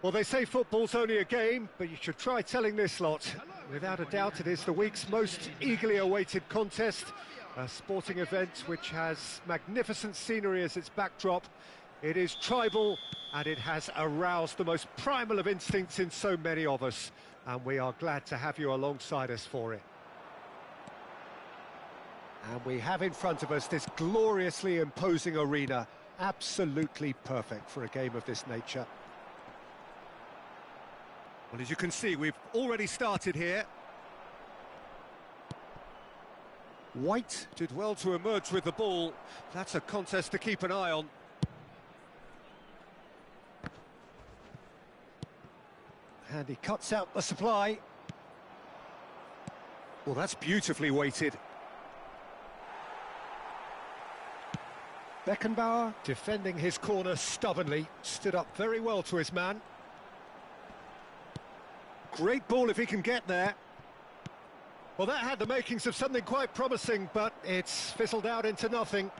Well, they say football's only a game, but you should try telling this lot. Without a doubt, it is the week's most eagerly awaited contest, a sporting event which has magnificent scenery as its backdrop. It is tribal, and it has aroused the most primal of instincts in so many of us, and we are glad to have you alongside us for it. And we have in front of us this gloriously imposing arena, absolutely perfect for a game of this nature. Well, as you can see, we've already started here. White did well to emerge with the ball. That's a contest to keep an eye on. And he cuts out the supply. Well, that's beautifully weighted. Beckenbauer defending his corner stubbornly, stood up very well to his man. Great ball if he can get there. Well, that had the makings of something quite promising, but it's fizzled out into nothing.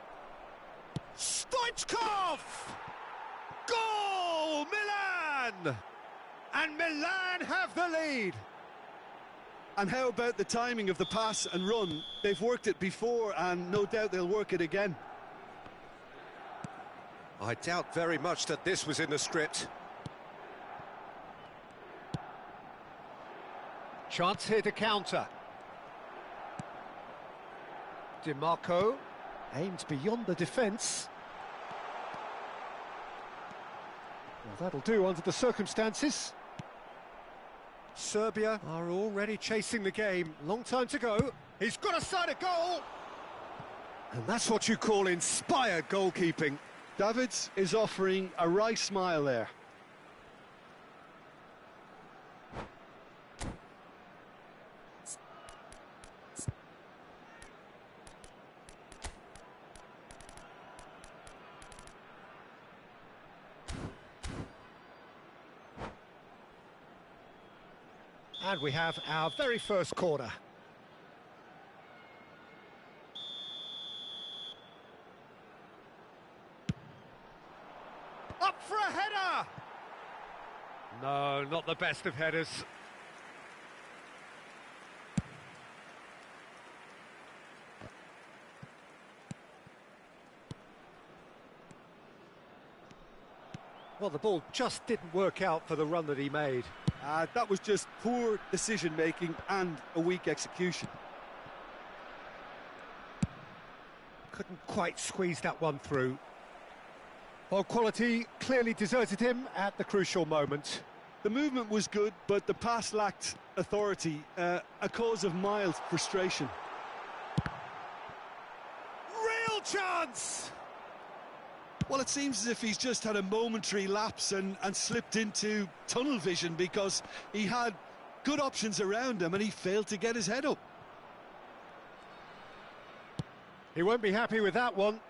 Stoichkov! Goal! Milan! And Milan have the lead. And how about the timing of the pass and run? They've worked it before, and no doubt they'll work it again. I doubt very much that this was in the script. Chance here to counter. DiMarco aimed beyond the defence. Well, that'll do under the circumstances. Serbia are already chasing the game. Long time to go. He's got a side of goal! And that's what you call inspired goalkeeping. Davids is offering a wry smile there. And we have our very first corner. Up for a header! No, not the best of headers. Well, the ball just didn't work out for the run that he made. That was just poor decision-making and a weak execution. Couldn't quite squeeze that one through. Well, quality clearly deserted him at the crucial moment. The movement was good, but the pass lacked authority, a cause of mild frustration. Real chance! Well, it seems as if he's just had a momentary lapse and slipped into tunnel vision, because he had good options around him and he failed to get his head up. He won't be happy with that one.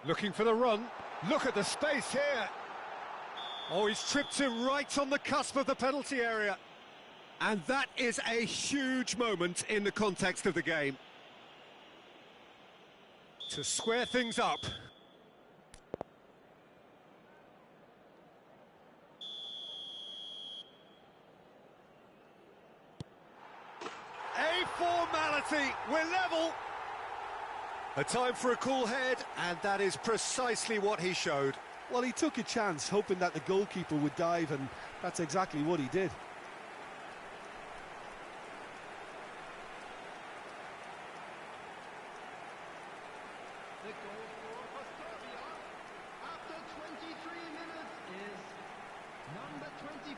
Looking for the run. Look at the space here. Oh, he's tripped him right on the cusp of the penalty area. And that is a huge moment in the context of the game. To square things up. A formality, we're level. A time for a cool head, and that is precisely what he showed. Well, he took a chance, hoping that the goalkeeper would dive, and that's exactly what he did. The goal scorer for Serbia after 23 minutes is number 25,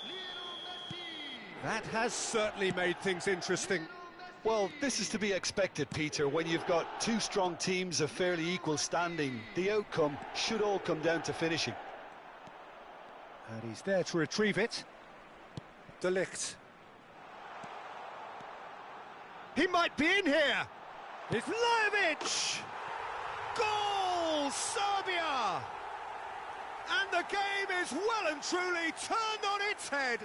Lionel Messi. That has certainly made things interesting. Well, this is to be expected, Peter, when you've got two strong teams of fairly equal standing. The outcome should all come down to finishing. And he's there to retrieve it. De Ligt. He might be in here! It's Lajvaric! Goal! Serbia! And the game is well and truly turned on its head.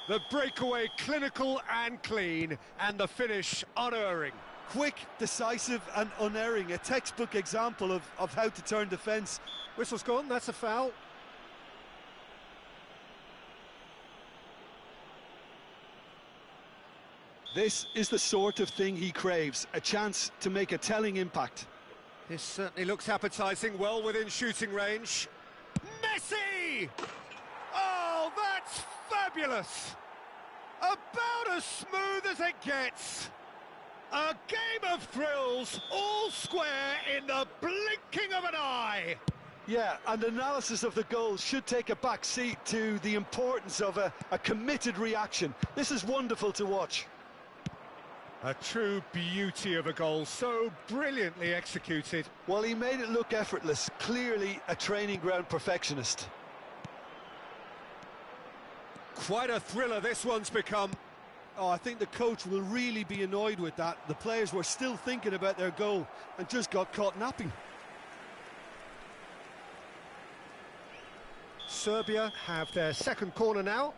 The breakaway clinical and clean, and the finish unerring. Quick, decisive and unerring, a textbook example of how to turn defence. Whistle's gone, that's a foul. This is the sort of thing he craves, a chance to make a telling impact. This certainly looks appetising, well within shooting range. Messi! Oh, that's fabulous! About as smooth as it gets. A game of thrills, all square in the blinking of an eye. Yeah, and analysis of the goal should take a back seat to the importance of a committed reaction. This is wonderful to watch. A true beauty of a goal, so brilliantly executed. Well, he made it look effortless, clearly a training ground perfectionist. Quite a thriller this one's become. Oh, I think the coach will really be annoyed with that. The players were still thinking about their goal and just got caught napping. Serbia have their second corner now.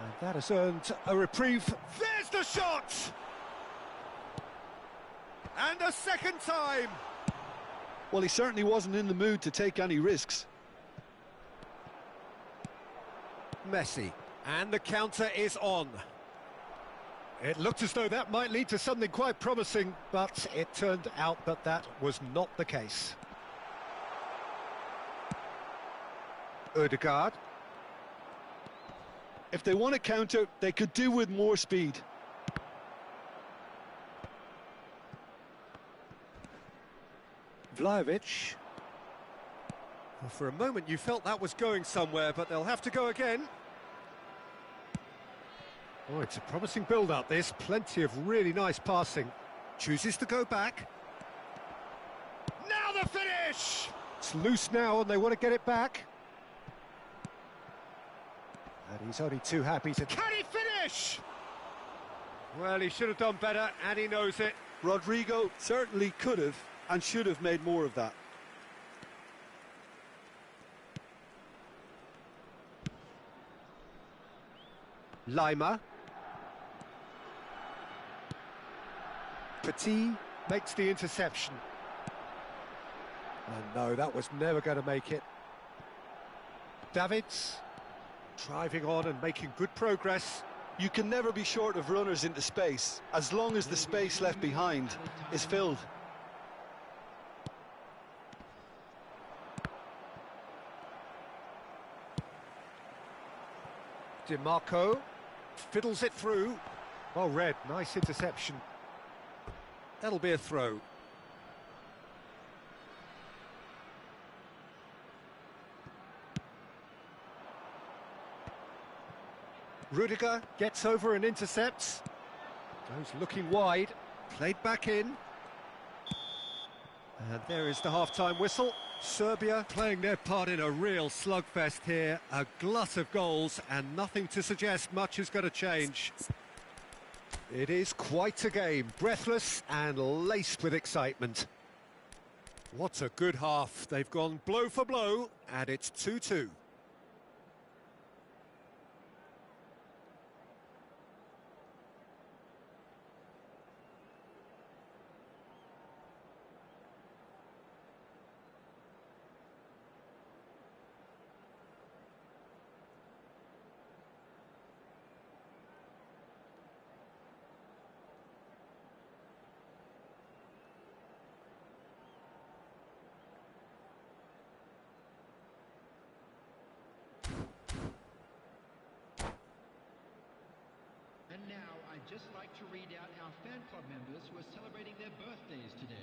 And that has earned a reprieve. There's the shot! And a second time! Well, he certainly wasn't in the mood to take any risks. Messi, and the counter is on. It looked as though that might lead to something quite promising, but it turned out that that was not the case. Ødegaard. If they want to counter, they could do with more speed. Vlahovic. Well, for a moment you felt that was going somewhere, but they'll have to go again. Oh, it's a promising build-up, this. Plenty of really nice passing. Chooses to go back. Now the finish! It's loose now and they want to get it back. And he's only too happy to... Can he finish? Well, he should have done better, and he knows it. Rodrigo certainly could have and should have made more of that. Lima. Petit makes the interception. And no, that was never going to make it. Davids driving on and making good progress. You can never be short of runners into space, as long as the space left behind is filled. DiMarco fiddles it through. Well read, nice interception. That'll be a throw. Rudiger gets over and intercepts. Goes looking wide, played back in. And there is the half-time whistle. Serbia playing their part in a real slugfest here. A glut of goals and nothing to suggest much is going to change. It is quite a game, breathless and laced with excitement. What a good half. They've gone blow for blow and it's 2-2. And now I'd just like to read out our fan club members who are celebrating their birthdays today.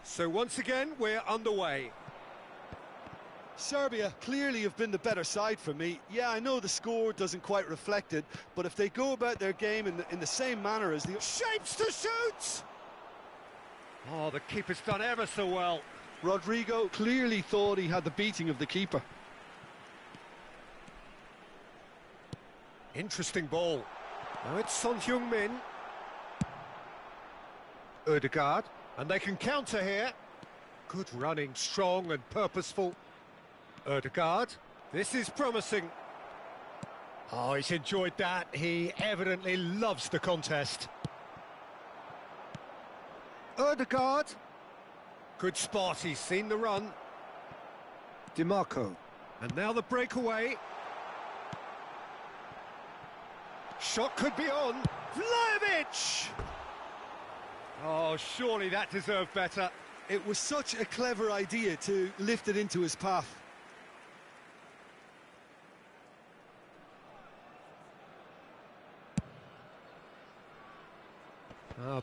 So once again, we're underway. Serbia clearly have been the better side for me. Yeah, I know the score doesn't quite reflect it, but if they go about their game in the same manner as the... Shapes to shoot! Oh, the keeper's done ever so well. Rodrigo clearly thought he had the beating of the keeper. Interesting ball. Now it's Son Heung-min. Ødegaard. And they can counter here. Good running, strong and purposeful. Ødegaard. This is promising. Oh, he's enjoyed that. He evidently loves the contest. Ødegaard. Good spot, he's seen the run. DiMarco. And now the breakaway. Shot could be on. Vlahovic! Oh, surely that deserved better. It was such a clever idea to lift it into his path.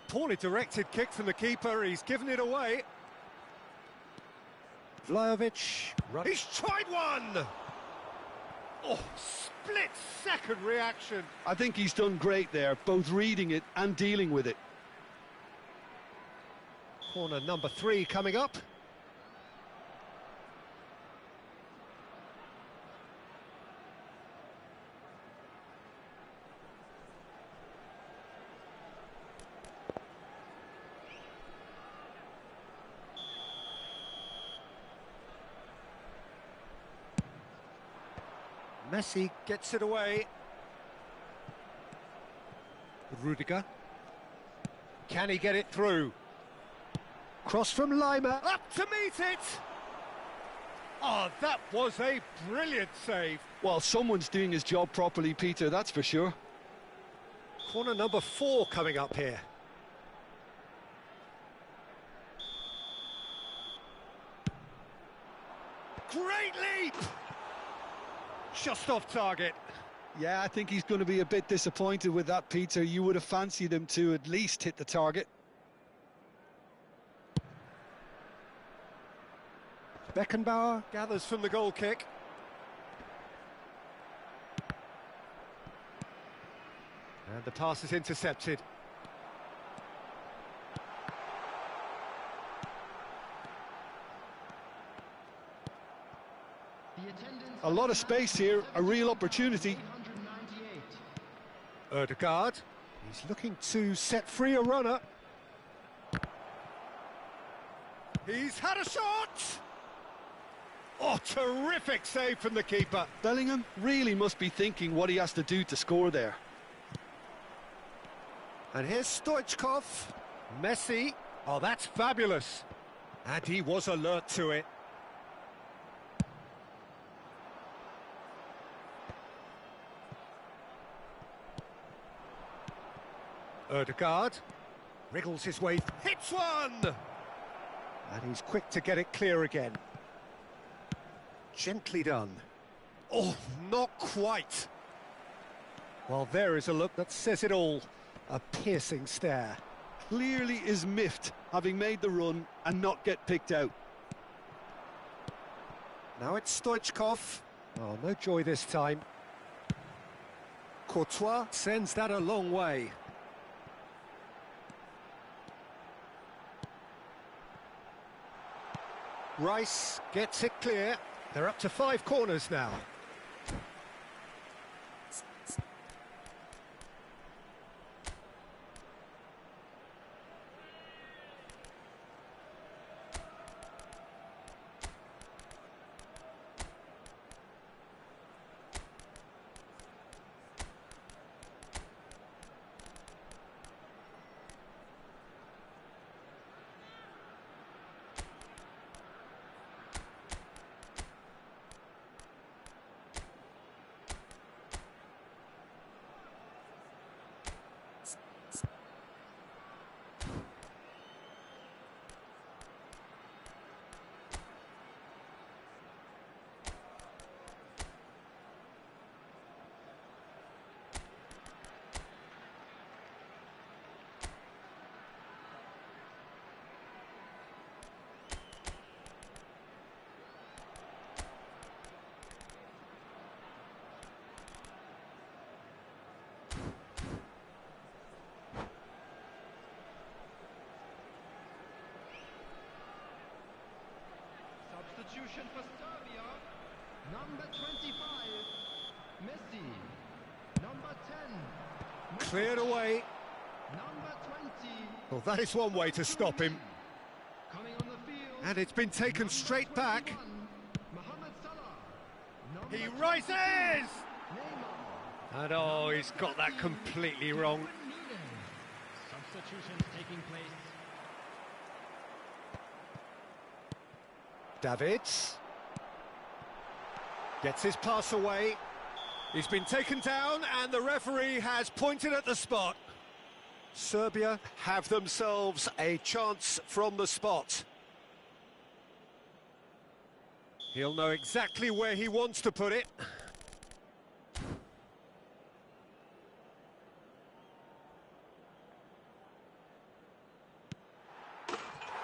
Poorly directed kick from the keeper, he's given it away. Vlahovic, he's tried one! Oh, split-second reaction. I think he's done great there, both reading it and dealing with it. Corner number 3 coming up. Messi gets it away. Rudiger. Can he get it through? Cross from Lima. Up to meet it! Oh, that was a brilliant save. Well, someone's doing his job properly, Peter, that's for sure. Corner number 4 coming up here. Great leap! Just off target. Yeah, I think he's going to be a bit disappointed with that, Peter. You would have fancied him to at least hit the target. Beckenbauer gathers from the goal kick. And the pass is intercepted. A lot of space here, a real opportunity. Ødegaard, he's looking to set free a runner. He's had a shot! Oh, terrific save from the keeper. Bellingham really must be thinking what he has to do to score there. And here's Stoichkov. Messi. Oh, that's fabulous. And he was alert to it. Ødegaard wriggles his way, hits one! And he's quick to get it clear again. Gently done. Oh, not quite. Well, there is a look that says it all. A piercing stare. Clearly is miffed, having made the run and not get picked out. Now it's Stoichkov. Oh, no joy this time. Courtois sends that a long way. Rice gets it clear. They're up to 5 corners now. Substitution for Serbia. Number 25, Messi. Number 10, Cleared away. number 20. Well, that is one way to stop him. Coming on the field. And it's been taken straight back. 21, Mohamed Salah. Number He 20, rises! Neymar. And oh, he's got that completely wrong. Substitutions taking place. Davids gets his pass away. He's been taken down and the referee has pointed at the spot. Serbia have themselves a chance from the spot. He'll know exactly where he wants to put it.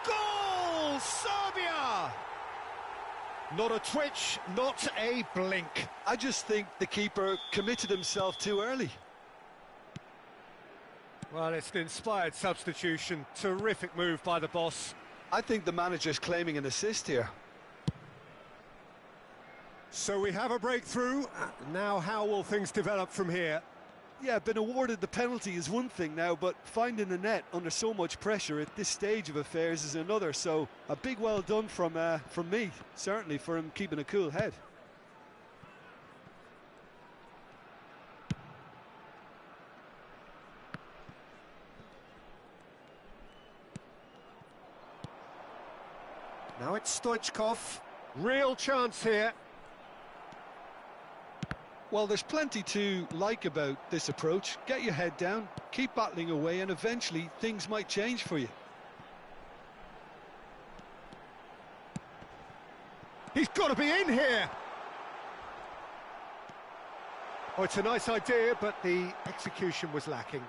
Goal! Serbia! Not a twitch, not a blink. I just think the keeper committed himself too early. Well, it's an inspired substitution. Terrific move by the boss. I think the manager's claiming an assist here. So we have a breakthrough. Now how will things develop from here? Yeah, been awarded the penalty is one thing now, but finding the net under so much pressure at this stage of affairs is another. So a big well done from me, certainly, for him keeping a cool head. Now it's Stoichkov. Real chance here. Well, there's plenty to like about this approach. Get your head down, keep battling away, and eventually things might change for you. He's got to be in here. Oh, it's a nice idea, but the execution was lacking.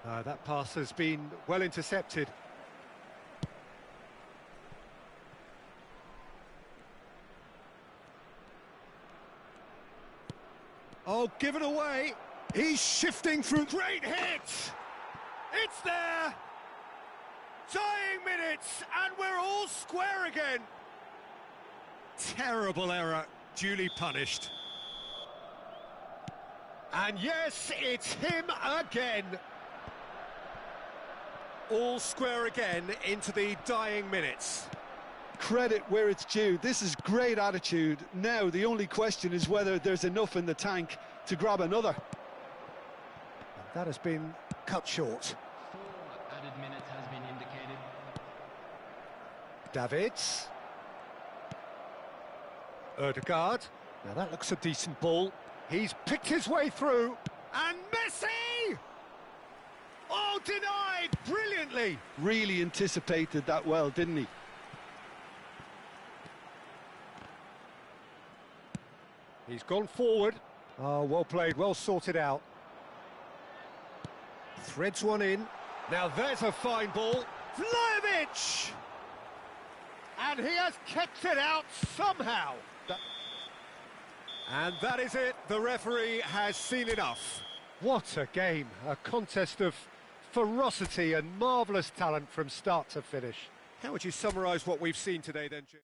That pass has been well intercepted. Oh, give it away. He's shifting through. Great hit! It's there! Dying minutes, and we're all square again. Terrible error, duly punished. And yes, it's him again. All square again into the dying minutes. Credit where it's due. This is great attitude. Now the only question is whether there's enough in the tank to grab another. And that has been cut short. 4 added minutes has been indicated. Davids. Erdegaard. Now that looks a decent ball. He's picked his way through. And Messi! Oh, denied brilliantly. Really anticipated that well, didn't he? He's gone forward. Oh, well played, well sorted out. Threads one in. Now there's a fine ball. Vlahovic! And he has kept it out somehow. And that is it. The referee has seen enough. What a game. A contest of ferocity and marvellous talent from start to finish. How would you summarise what we've seen today then, Jim?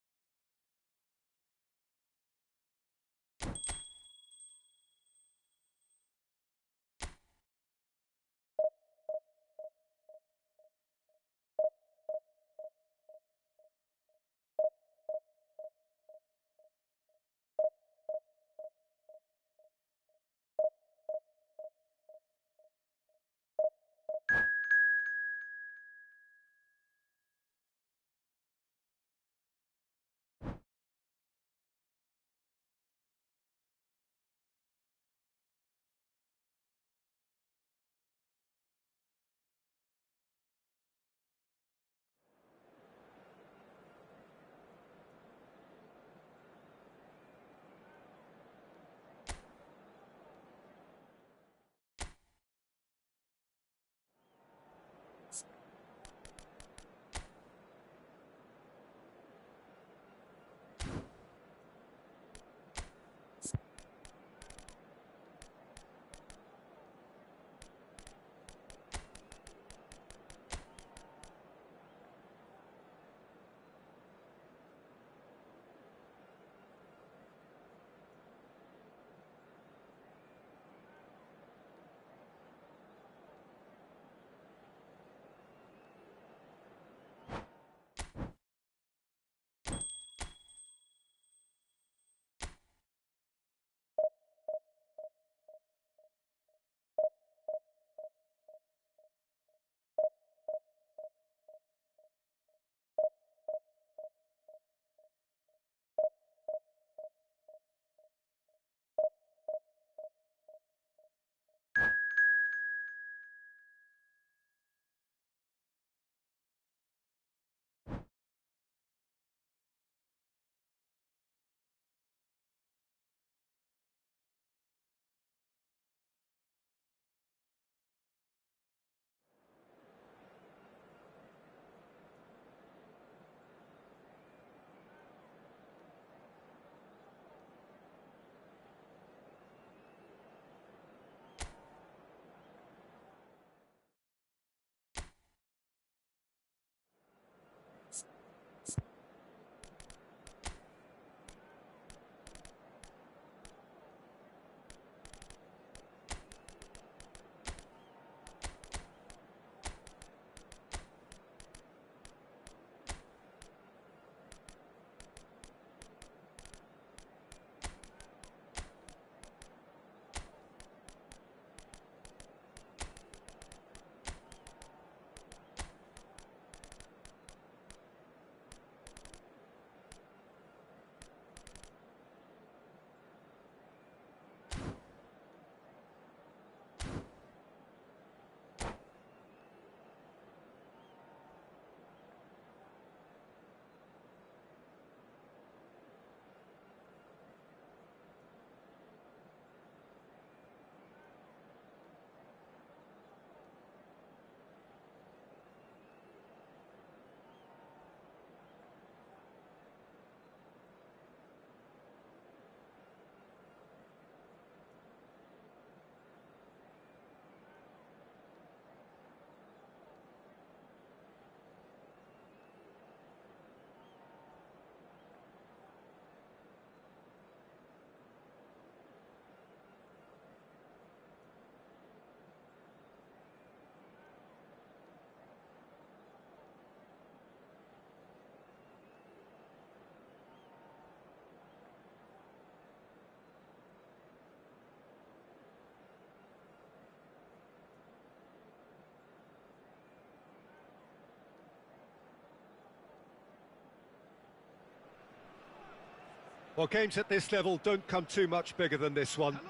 Well, games at this level don't come too much bigger than this one.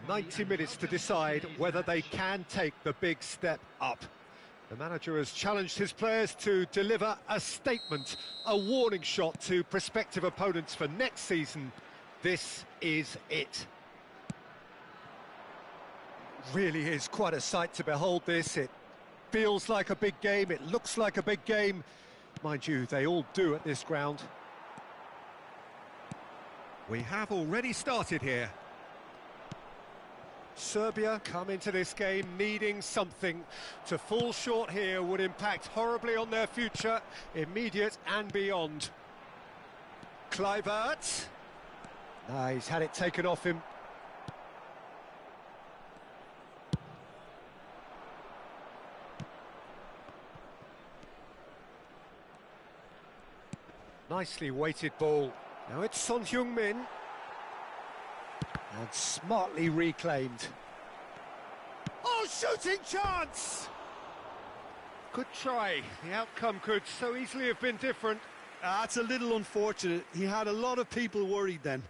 90 minutes to decide whether they can take the big step up. The manager has challenged his players to deliver a statement, a warning shot to prospective opponents for next season. This is it. Really is quite a sight to behold this. It feels like a big game, it looks like a big game. Mind you, they all do at this ground. We have already started here. Serbia come into this game needing something. To fall short here would impact horribly on their future, immediate and beyond. Kluivert. He's had it taken off him. Nicely weighted ball. Now it's Son Heung-min. And smartly reclaimed. Oh, shooting chance! Good try. The outcome could so easily have been different. That's a little unfortunate. He had a lot of people worried then.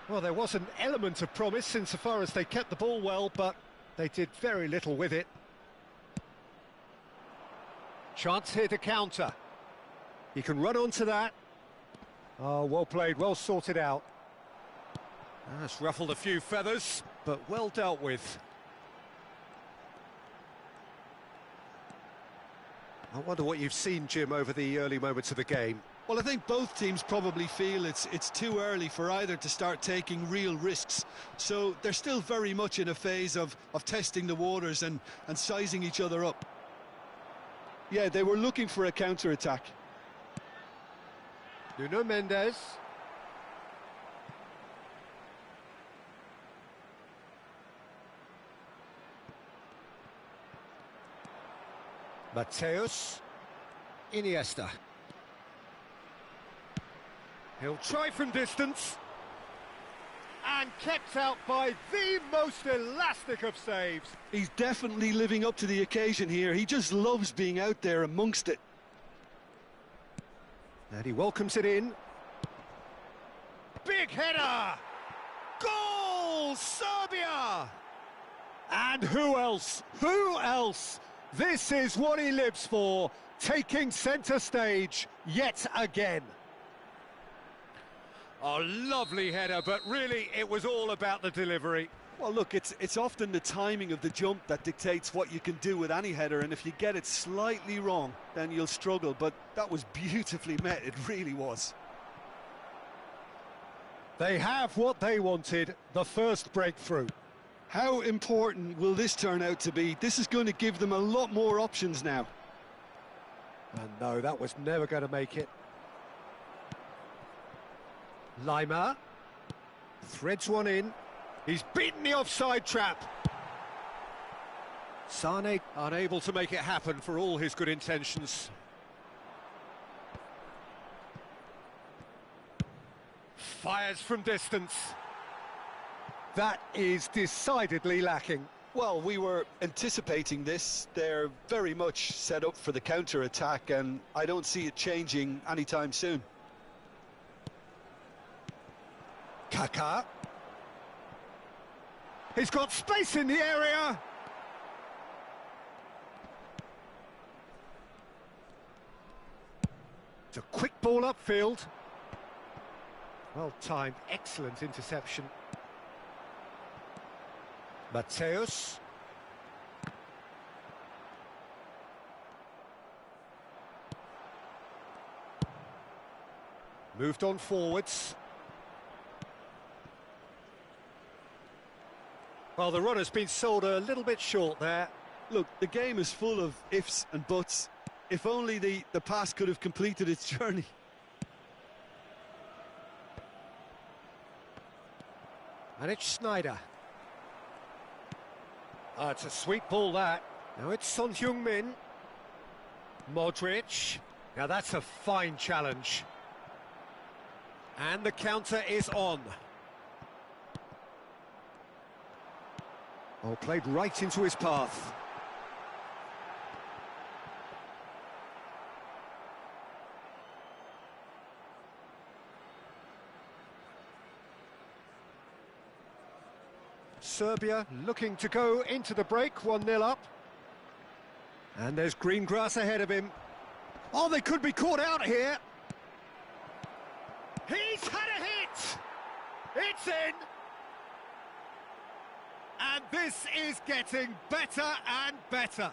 Well, there was an element of promise insofar as they kept the ball well, but they did very little with it. Chance here to counter. He can run onto that. Oh, well played, well sorted out. That's ruffled a few feathers, but well dealt with. I wonder what you've seen, Jim, over the early moments of the game. Well, I think both teams probably feel it's too early for either to start taking real risks. So they're still very much in a phase of testing the waters and sizing each other up. Yeah, they were looking for a counter-attack. Nuno Mendes. Mateus. Iniesta. He'll try from distance. And kept out by the most elastic of saves. He's definitely living up to the occasion here. He just loves being out there amongst it. And he welcomes it in. Big header! Goal! Serbia! And who else? Who else? This is what he lives for, taking centre stage yet again. Oh, lovely header, but really it was all about the delivery. Well, look, it's often the timing of the jump that dictates what you can do with any header, and if you get it slightly wrong, then you'll struggle, but that was beautifully met, it really was. They have what they wanted, the first breakthrough. How important will this turn out to be? This is going to give them a lot more options now. And no, that was never going to make it. Lima threads one in. He's beaten the offside trap. Sane unable to make it happen for all his good intentions. Fires from distance. That is decidedly lacking. Well, we were anticipating this. They're very much set up for the counter-attack, and I don't see it changing anytime soon. Kaká. He's got space in the area. It's a quick ball upfield. Well timed, excellent interception. Mateus. Moved on forwards. Well, the run has been sold a little bit short there. Look, the game is full of ifs and buts. If only the pass could have completed its journey. And it's Snyder. It's a sweet ball, that. Now it's Son Heung-min. Modric. Now that's a fine challenge. And the counter is on. Oh, played right into his path. Serbia looking to go into the break, 1-0 up. And there's green grass ahead of him. Oh, they could be caught out here. He's had a hit! It's in! And this is getting better and better.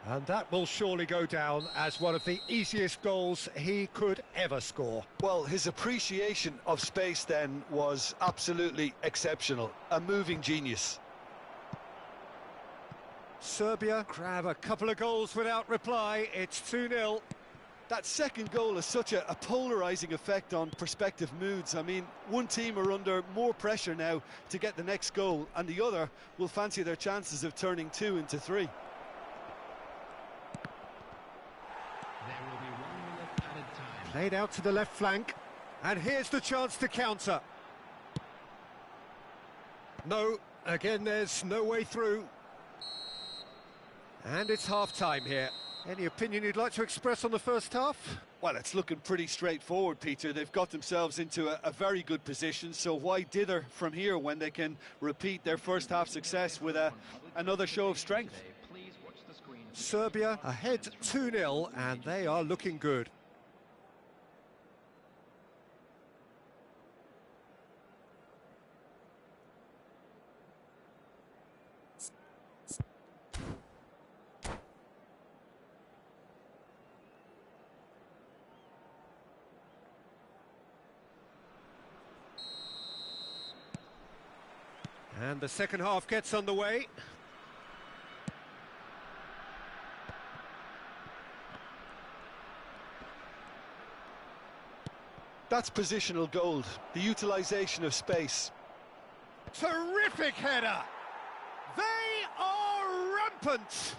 And that will surely go down as one of the easiest goals he could ever score. Well, his appreciation of space then was absolutely exceptional. A moving genius. Serbia grab a couple of goals without reply. It's 2-0. That second goal has such a polarising effect on prospective moods. I mean, one team are under more pressure now to get the next goal, and the other will fancy their chances of turning 2 into 3. There will be 1 minute added time. Played out to the left flank, and here's the chance to counter. No, again there's no way through. And it's half-time here. Any opinion you'd like to express on the first half? Well, it's looking pretty straightforward, Peter. They've got themselves into a very good position, so why dither from here when they can repeat their first half success with another show of strength? Please watch the screen. Serbia ahead 2-0, and they are looking good. And the second half gets underway. That's positional gold, the utilisation of space. Terrific header! They are rampant!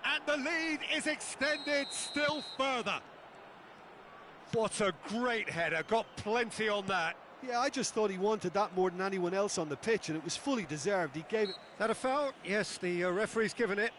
And the lead is extended still further. What a great header, got plenty on that. Yeah, I just thought he wanted that more than anyone else on the pitch, and it was fully deserved. He gave it... Is that a foul? Yes, the referee's given it.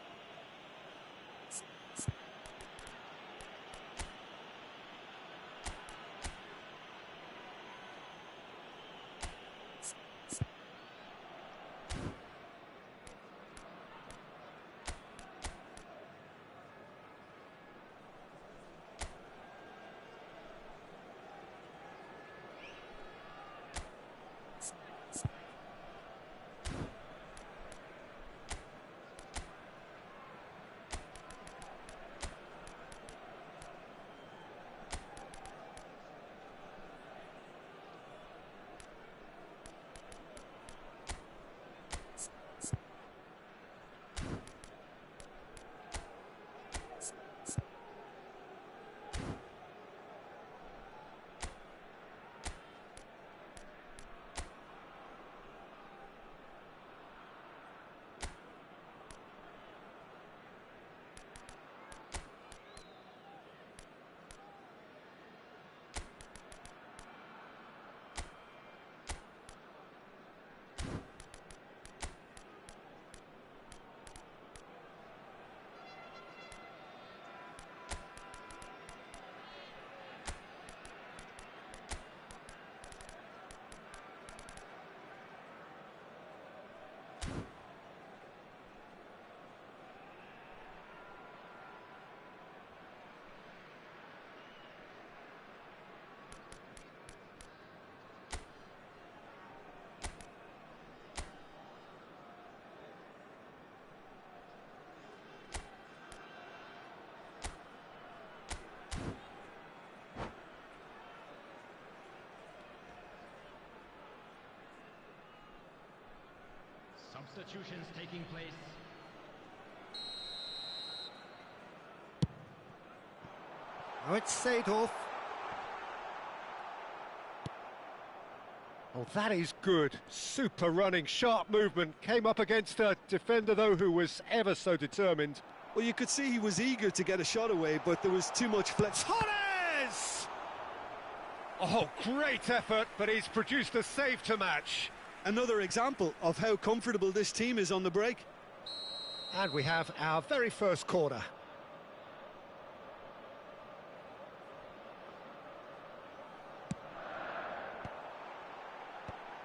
Substitutions taking place. Oh, it's Seedorf. Oh, that is good. Super running, sharp movement. Came up against a defender, though, who was ever so determined. Well, you could see he was eager to get a shot away, but there was too much flex. Torres! Oh, great effort, but he's produced a save to match. Another example of how comfortable this team is on the break. And we have our very first corner.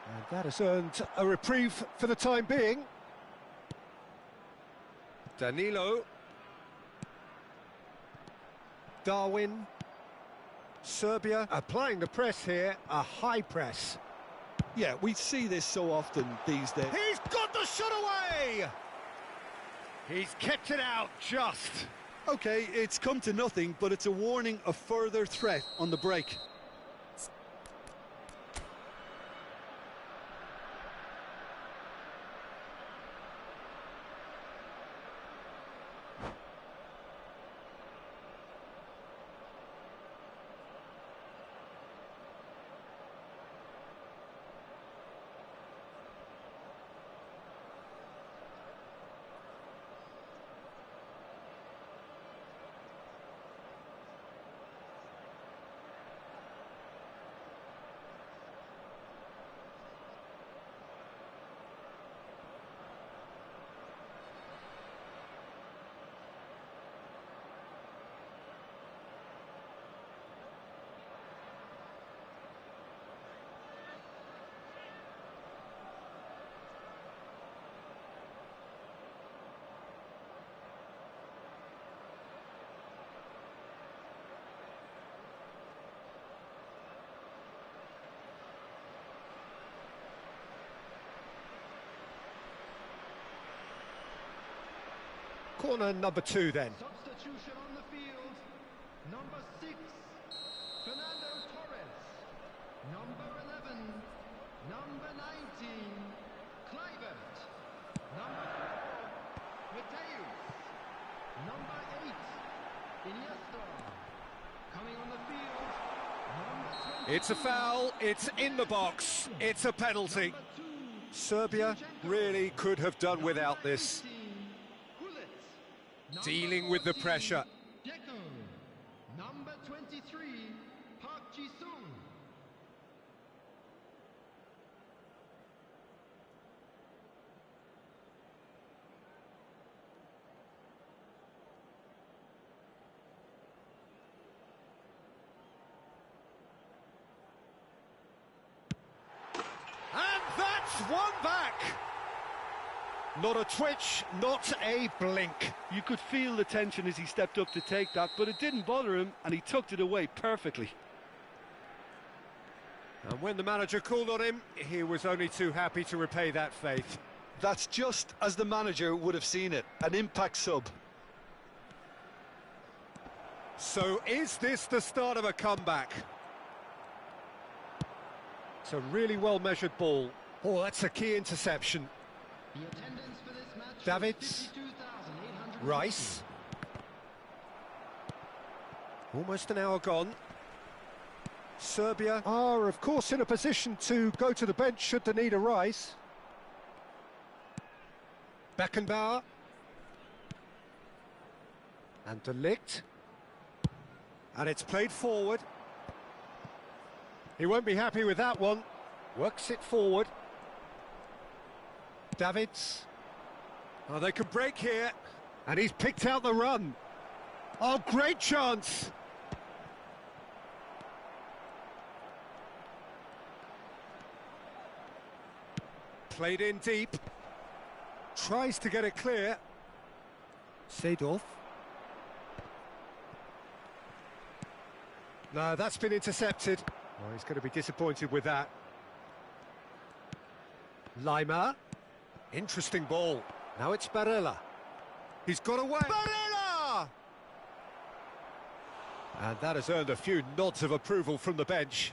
And that has earned a reprieve for the time being. Danilo. Darwin. Serbia applying the press here, a high press. Yeah, we see this so often these days. He's got the shot away! He's kept it out just. Okay, it's come to nothing, but it's a warning of further threat on the break. Corner number 2 then. Substitution on the field. Number 6, Fernando Torres. Number 11, number 19, Kluivert. Number 4, Mateus. Number 8, Iniesta. Coming on the field, number 20. It's a foul, it's in the box, it's a penalty. Serbia really could have done without this. Dealing with the pressure. Deco. Number 23, Park Ji-sung. And that's one back. Not a twitch, not a blink. You could feel the tension as he stepped up to take that, but it didn't bother him, and he tucked it away perfectly. And when the manager called on him, he was only too happy to repay that faith. That's just as the manager would have seen it, an impact sub. So is this the start of a comeback? It's a really well-measured ball. Oh, that's a key interception. The attendance for this match Davids. 52,800. Rice. Almost an hour gone. Serbia are, of course, in a position to go to the bench should the need arise. Beckenbauer. And De Ligt. And it's played forward. He won't be happy with that one. Works it forward. Davids. Oh, they could break here. And he's picked out the run. Oh, great chance. Played in deep. Tries to get it clear. Seedorf. No, that's been intercepted. Oh, he's going to be disappointed with that. Lima. Interesting ball. Now it's Barella. He's got away. Barella! And that has earned a few nods of approval from the bench.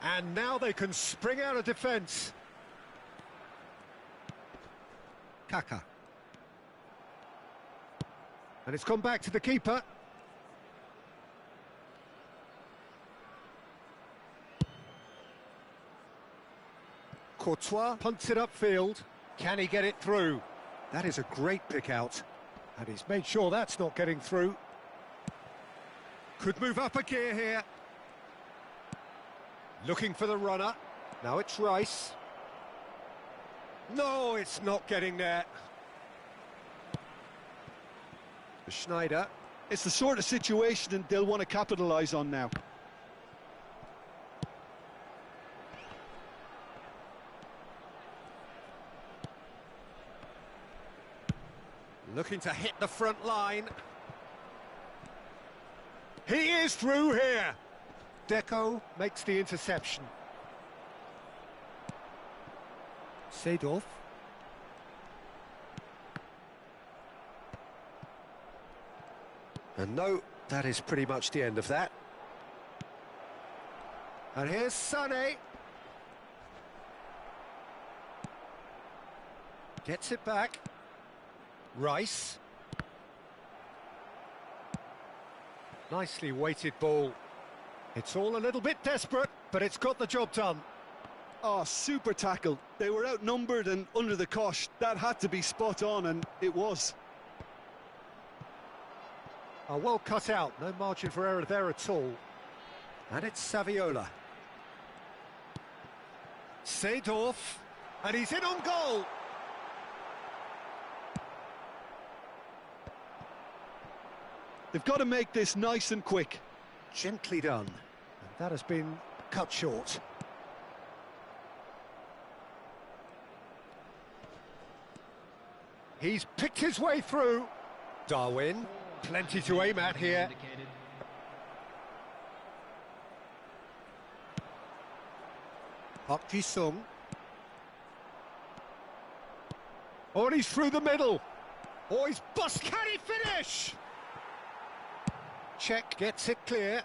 And now they can spring out of defence. Kaka. And it's gone back to the keeper. Courtois punts it upfield. Can he get it through? That is a great pick out. And he's made sure that's not getting through. Could move up a gear here. Looking for the runner. Now it's Rice. No, it's not getting there. Schneider. It's the sort of situation they'll want to capitalise on now. Looking to hit the front line. He is through here. Deco makes the interception. Seedorf. And no, that is pretty much the end of that. And here's Sané. Gets it back. Rice. Nicely weighted ball. It's all a little bit desperate, but it's got the job done. Oh, super tackle. They were outnumbered and under the cosh. That had to be spot on, and it was. Oh, well cut out, no margin for error there at all. And it's Saviola. Seedorf, and he's in on goal. They've got to make this nice and quick. Gently done. And that has been cut short. He's picked his way through. Darwin, plenty to aim at here. Park Ji-sung. Oh, and he's through the middle. Oh, he's bust. Can he finish? Check, gets it clear.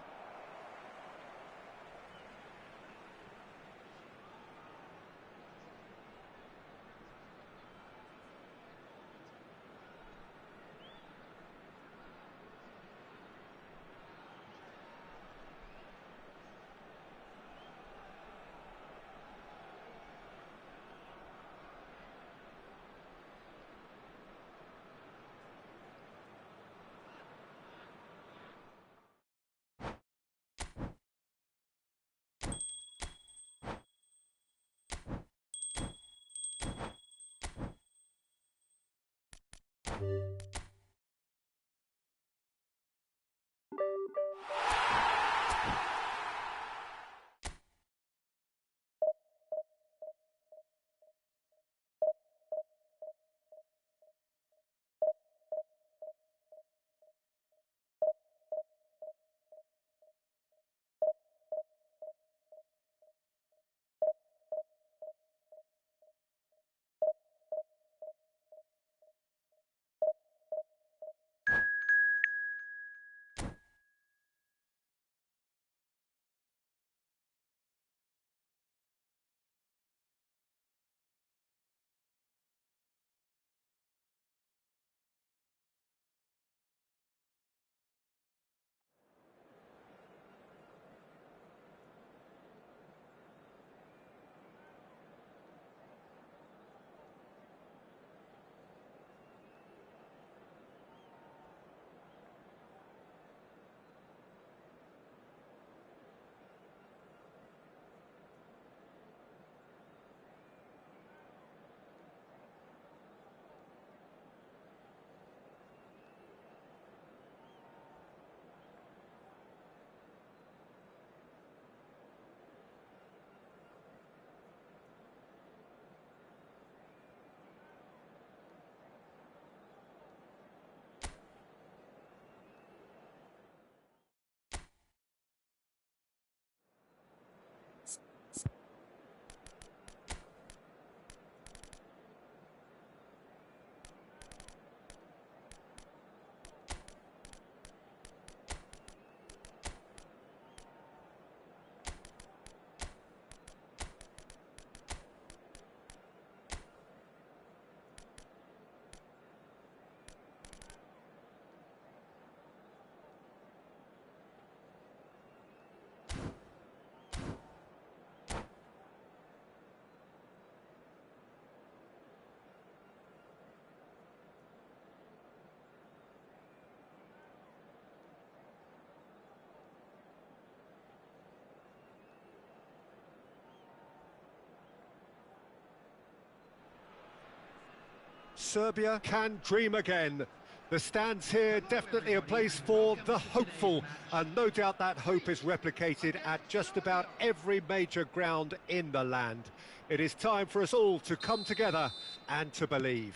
Serbia can dream again. The stands here definitely a place for the hopeful, and no doubt that hope is replicated at just about every major ground in the land. It is time for us all to come together and to believe.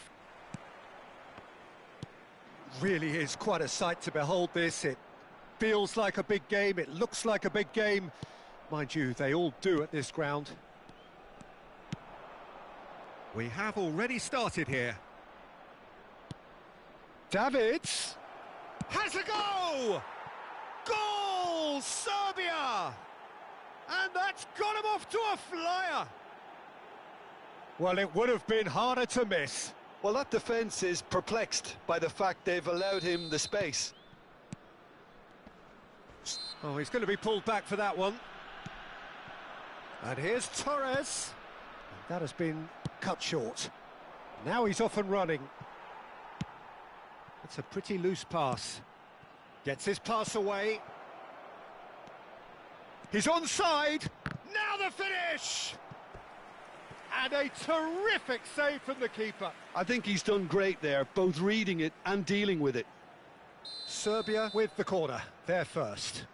Really is quite a sight to behold this. It feels like a big game, it looks like a big game. Mind you, they all do at this ground. We have already started here. Davids has a go! Goal! Serbia! And that's got him off to a flyer! Well, it would have been harder to miss. Well, that defence is perplexed by the fact they've allowed him the space. Oh, he's going to be pulled back for that one. And here's Torres. That has been cut short. Now he's off and running. It's a pretty loose pass. Gets his pass away. He's onside. Now the finish! And a terrific save from the keeper. I think he's done great there, both reading it and dealing with it. Serbia with the corner, they're first.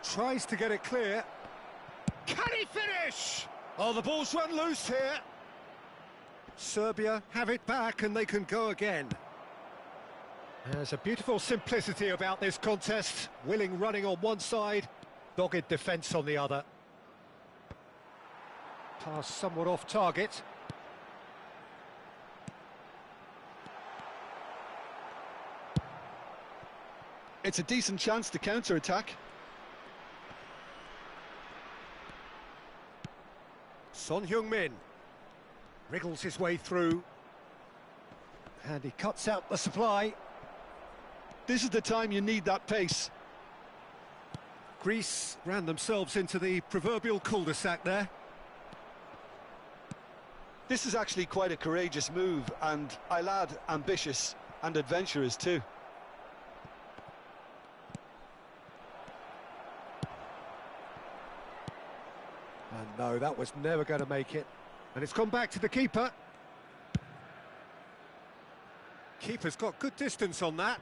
Tries to get it clear. Can he finish? Oh, the ball's run loose here. Serbia have it back and they can go again. There's a beautiful simplicity about this contest. Willing running on one side, dogged defence on the other. Pass somewhat off target. It's a decent chance to counter-attack. Son Heung-min wriggles his way through. And he cuts out the supply. This is the time you need that pace. Greece ran themselves into the proverbial cul-de-sac there. This is actually quite a courageous move, and I'll add ambitious and adventurous too. And no, that was never going to make it. And it's gone back to the keeper. Keeper's got good distance on that.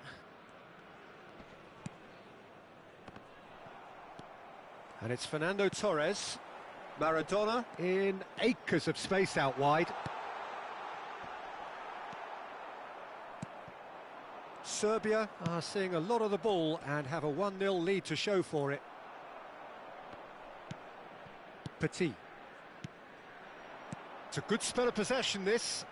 And it's Fernando Torres. Maradona in acres of space out wide. Serbia are seeing a lot of the ball and have a 1-0 lead to show for it. Petit. It's a good spell of possession, this.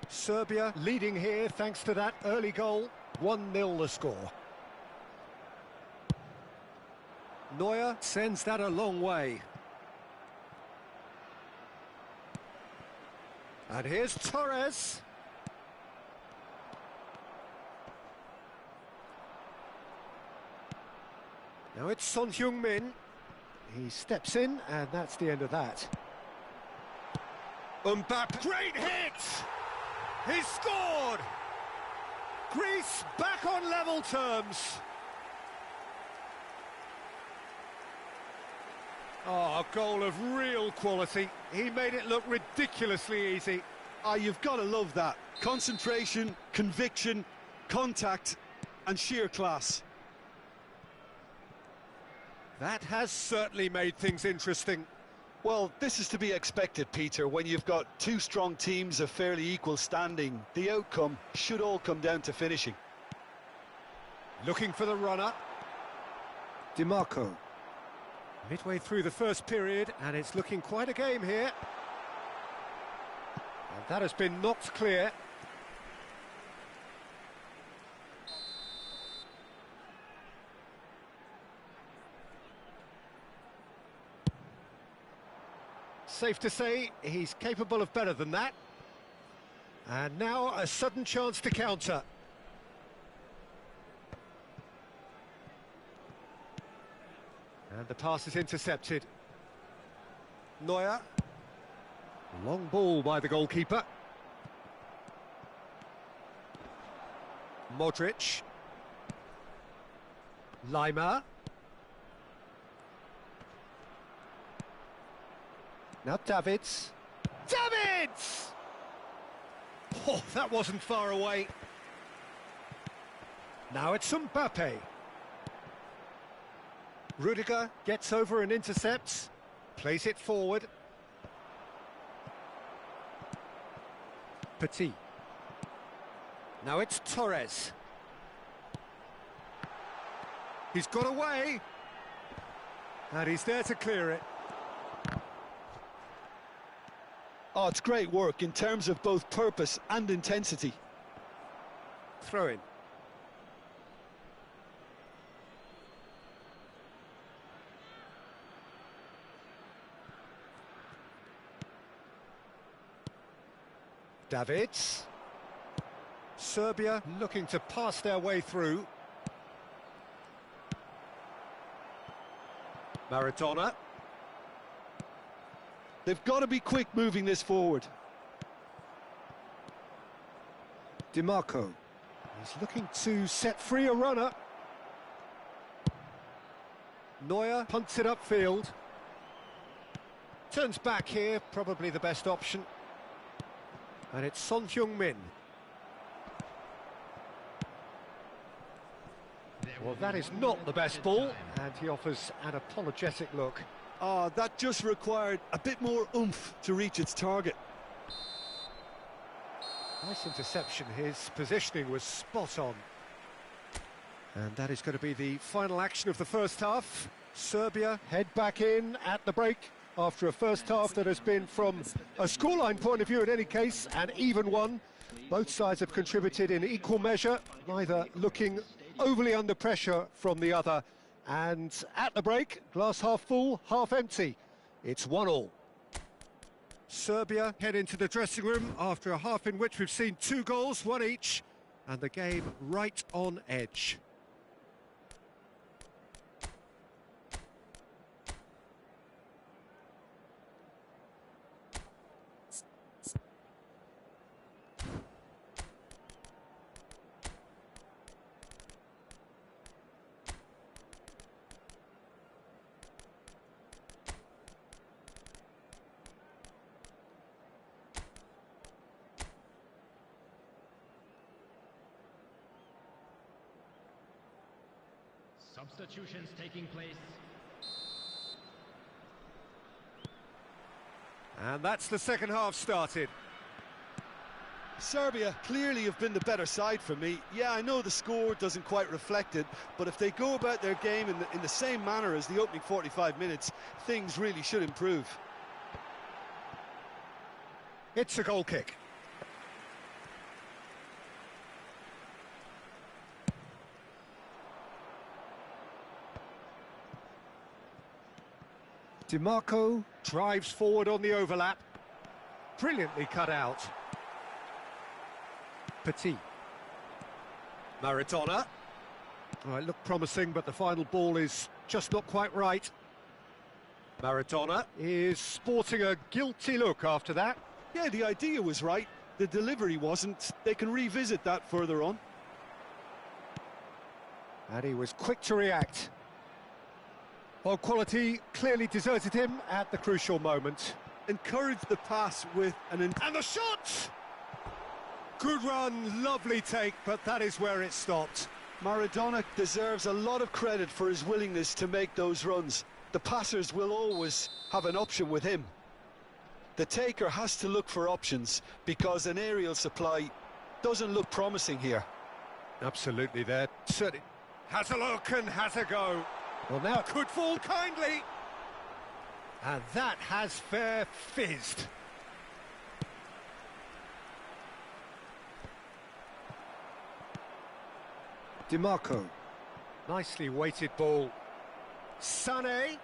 Serbia leading here thanks to that early goal. 1-0 the score. Neuer sends that a long way. And here's Torres. Now it's Son Heung-min. He steps in, and that's the end of that. Mbappe, great hit! He's scored! Greece back on level terms. Oh, a goal of real quality. He made it look ridiculously easy. Ah, you've got to love that. Concentration, conviction, contact, and sheer class. That has certainly made things interesting. Well, this is to be expected, Peter, when you've got two strong teams of fairly equal standing. The outcome should all come down to finishing. Looking for the runner. DiMarco. Midway through the first period, and it's looking quite a game here. And that has been knocked clear. Safe to say, he's capable of better than that. And now a sudden chance to counter. And the pass is intercepted. Neuer. Long ball by the goalkeeper. Modric. Lima. Now Davids. Davids! Oh, that wasn't far away. Now it's Mbappe. Rudiger gets over and intercepts. Plays it forward. Petit. Now it's Torres. He's got away. And he's there to clear it. Oh, it's great work in terms of both purpose and intensity. Throw in. Davids. Serbia looking to pass their way through. Maradona. They've got to be quick moving this forward. DiMarco. He's looking to set free a runner. Neuer punts it upfield. Turns back here, probably the best option. And it's Son Heung-min. Well, that is not the best ball, and he offers an apologetic look. Oh, that just required a bit more oomph to reach its target. Nice interception, his positioning was spot on. And that is going to be the final action of the first half. Serbia head back in at the break after a first half that has been, from a scoreline point of view in any case, an even one. Both sides have contributed in equal measure, neither looking overly under pressure from the other. And at the break, glass half full, half empty. It's 1-1. Serbia head into the dressing room after a half in which we've seen 2 goals, 1 each, and the game right on edge. Substitutions taking place. And that's the second half started. Serbia clearly have been the better side for me. Yeah, I know the score doesn't quite reflect it, but if they go about their game in the same manner as the opening 45 minutes, things really should improve. It's a goal kick. DiMarco drives forward on the overlap. Brilliantly cut out. Petit. Maradona. Oh, it looked promising, but the final ball is just not quite right. Maradona is sporting a guilty look after that. Yeah, the idea was right. The delivery wasn't. They can revisit that further on. And he was quick to react. Well, quality clearly deserted him at the crucial moment. Encouraged the pass with an... And the shot! Good run, lovely take, but that is where it stopped. Maradona deserves a lot of credit for his willingness to make those runs. The passers will always have an option with him. The taker has to look for options because an aerial supply doesn't look promising here. Absolutely, there certainly has a look and has a go. Well, now it could fall kindly. And that has fair fizzed. DiMarco. Nicely weighted ball. Sané.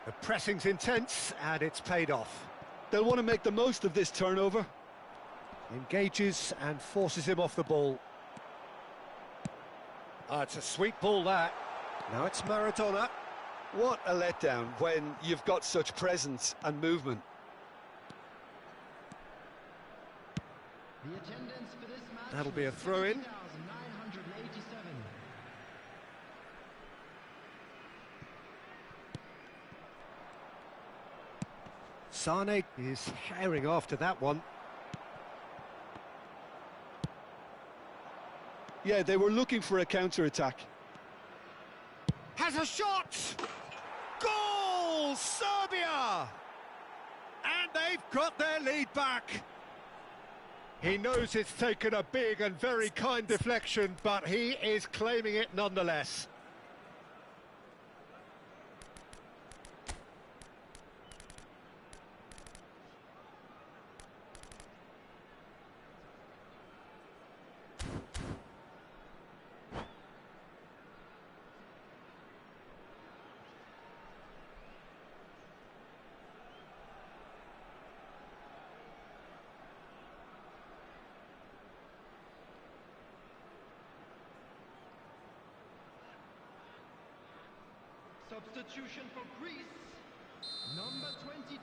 The pressing's intense and it's paid off. They'll want to make the most of this turnover. Engages and forces him off the ball. It's a sweet ball, that. Now it's Maradona. What a letdown when you've got such presence and movement. The attendance for this match. That'll be a throw-in. 987. Sane is herring after that one. Yeah, they were looking for a counter-attack. Has a shot! Goal! Serbia! And they've got their lead back. He knows it's taken a big and very kind deflection, but he is claiming it nonetheless. Substitution for Greece, number 22.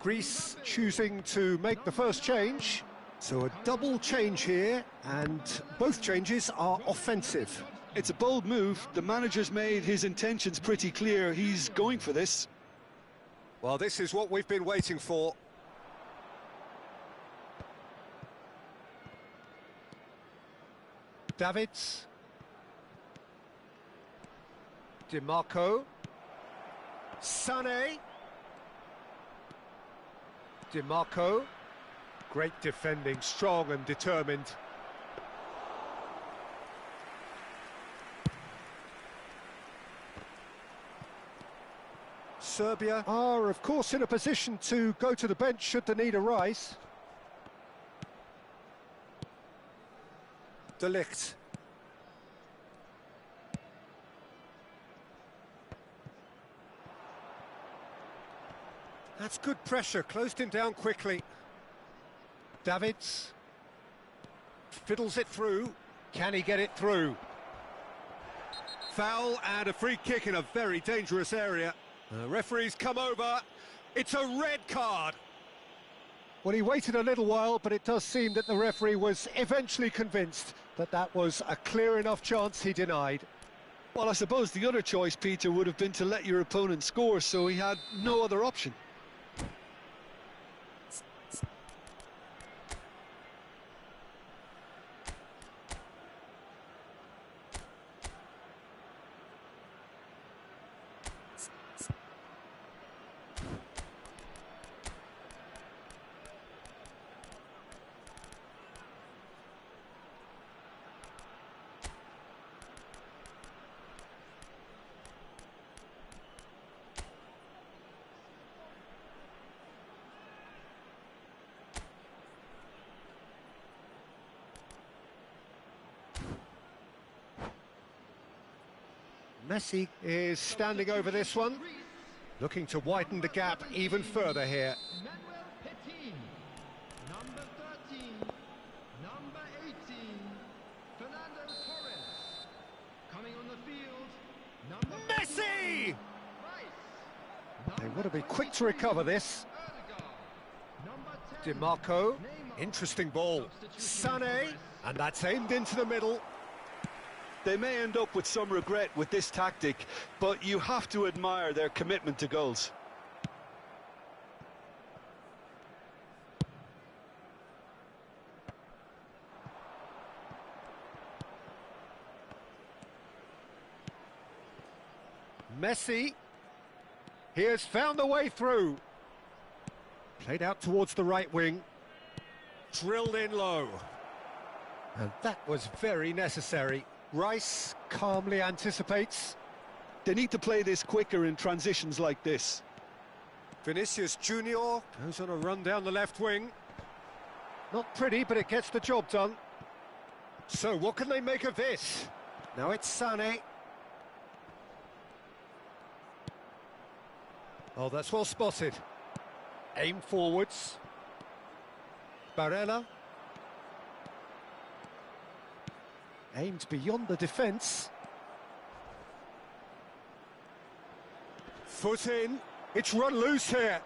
Greece choosing to make the first change. So a double change here, and both changes are offensive. It's a bold move. The manager's made his intentions pretty clear. He's going for this. Well, this is what we've been waiting for. Davids. DiMarco. Sané. DiMarco. Great defending, strong and determined. Serbia are, of course, in a position to go to the bench should the need arise. De Ligt. That's good pressure, closed him down quickly. Davids. Fiddles it through. Can he get it through? Foul and a free kick in a very dangerous area. The referee's come over. It's a red card. Well, he waited a little while, but it does seem that the referee was eventually convinced that that was a clear enough chance he denied. Well, I suppose the other choice, Peter, would have been to let your opponent score, so he had no other option. Messi is standing over this one, looking to widen the gap even further here. Manuel Petit, number 13, number 18, Fernando Torres. Coming on the field, number Messi! Rice, They've got to be quick to recover this. Number 10, DiMarco, interesting ball. Sané, and that's aimed into the middle. They may end up with some regret with this tactic, but you have to admire their commitment to goals. Messi, he has found a way through. Played out towards the right wing. Drilled in low. And that was very necessary. Rice calmly anticipates. They need to play this quicker in transitions like this. Vinicius Junior goes on a run down the left wing. Not pretty, but it gets the job done. So what can they make of this? Now it's Sané. Oh, that's well spotted. Aim forwards. Barella. Aimed beyond the defence. Foot in. It's run loose here.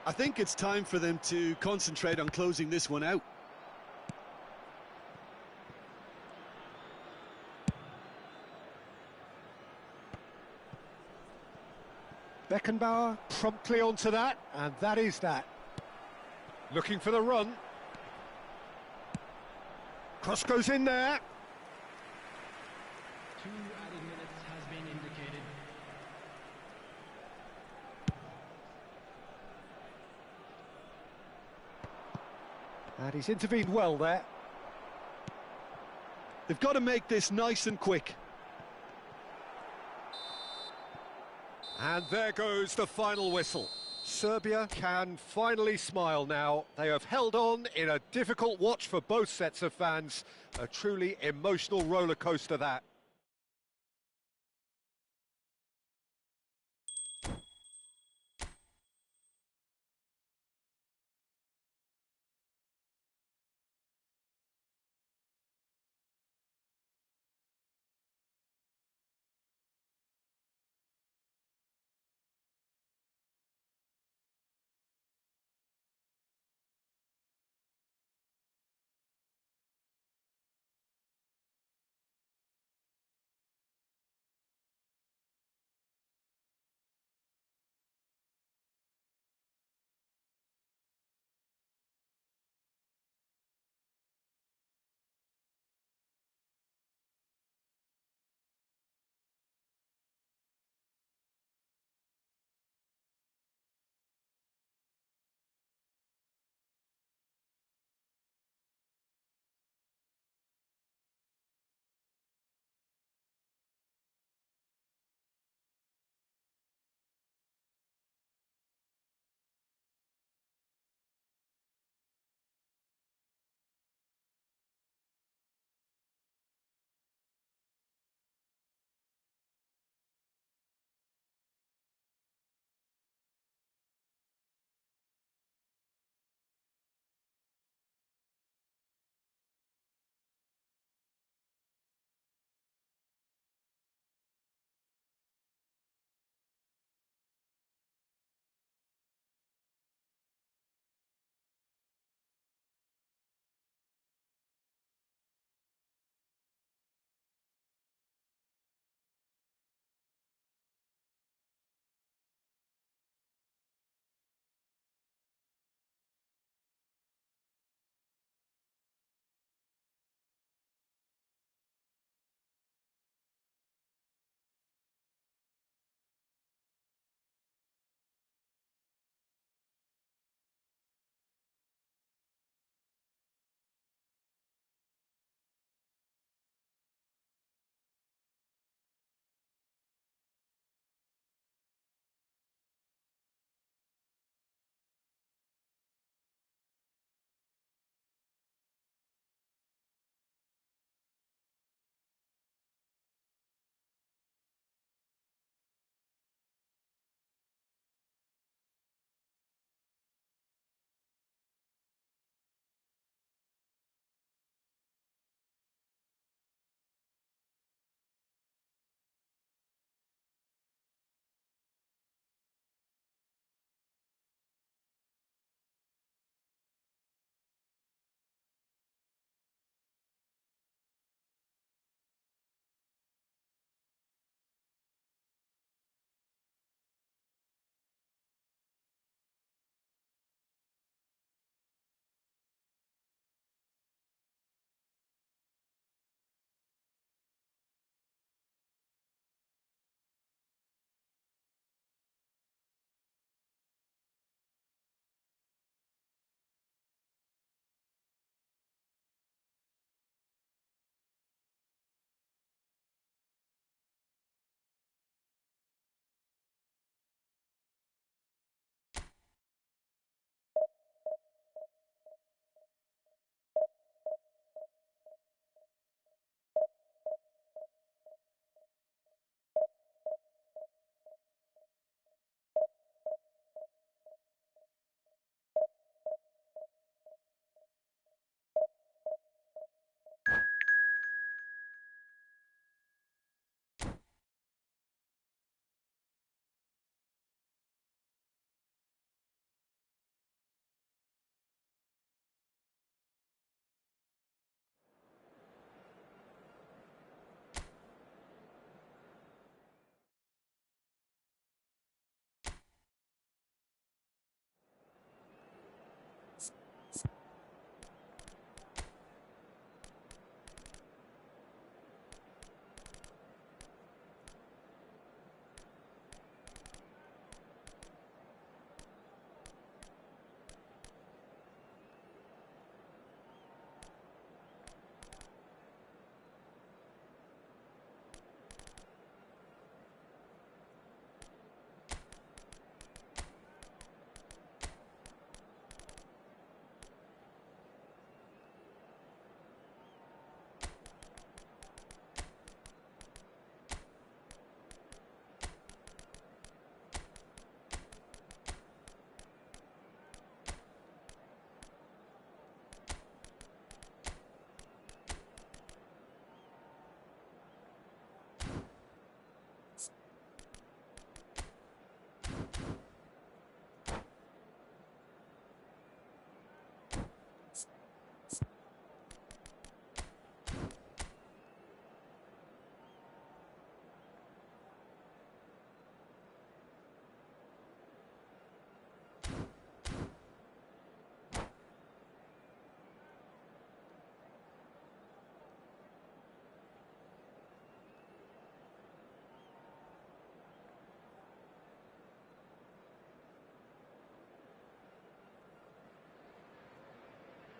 I think it's time for them to concentrate on closing this one out. Beckenbauer promptly onto that, and that is that. Looking for the run. Cross goes in there. 2 added minutes has been indicated. And he's intervened well there. They've got to make this nice and quick. And there goes the final whistle. Serbia can finally smile now. They have held on in a difficult watch for both sets of fans. A truly emotional roller coaster that.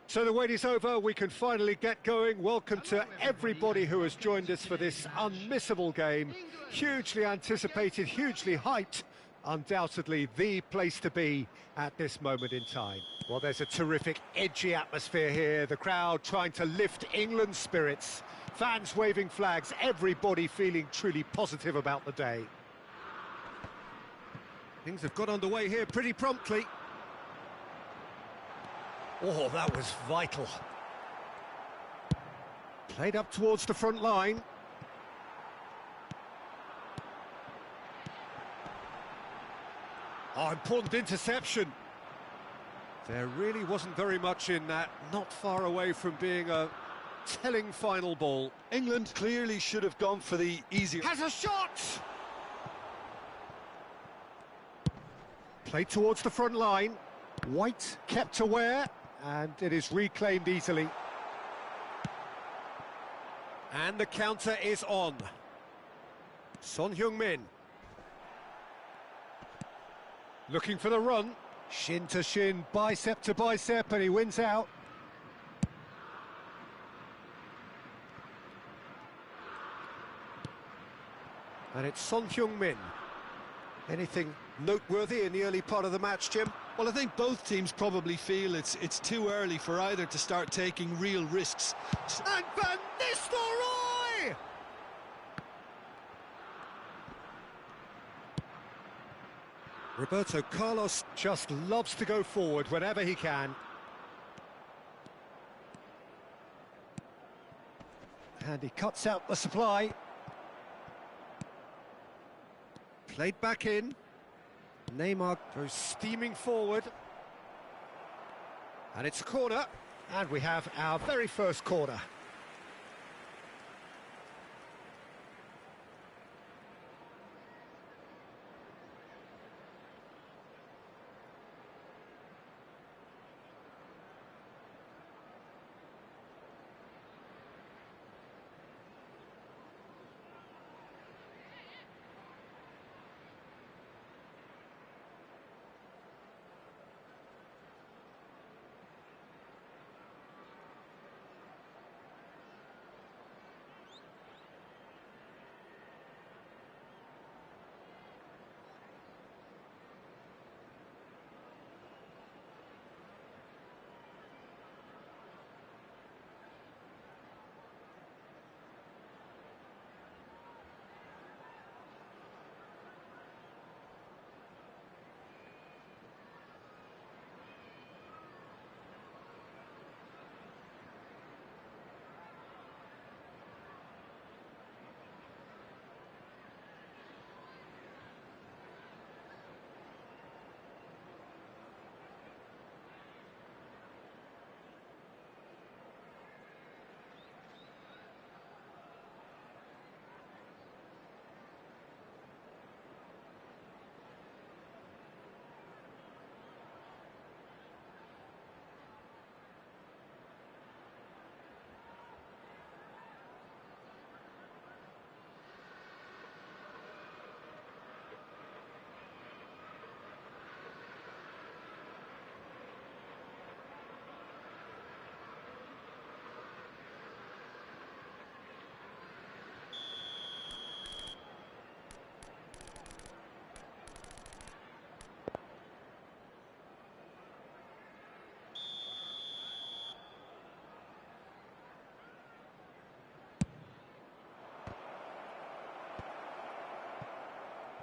So the wait is over, we can finally get going. Welcome to everybody who has joined us for this unmissable game. Hugely anticipated, hugely hyped. Undoubtedly the place to be at this moment in time. Well, there's a terrific, edgy atmosphere here. The crowd trying to lift England's spirits. Fans waving flags, everybody feeling truly positive about the day. Things have got underway here pretty promptly. Oh, that was vital. Played up towards the front line. Oh, important interception. There really wasn't very much in that. Not far away from being a telling final ball. England clearly should have gone for the easier... Has a shot! Played towards the front line. White kept aware, and it is reclaimed easily. And the counter is on. Son Heung-min. Looking for the run. Shin to shin, bicep to bicep, and he wins out. And it's Son Heung-min. Anything noteworthy in the early part of the match, Jim? Well, I think both teams probably feel it's too early for either to start taking real risks. And Van Nistelrooy! Roberto Carlos just loves to go forward whenever he can. And he cuts out the supply. Played back in. Neymar goes steaming forward. And it's a corner. And we have our very first corner.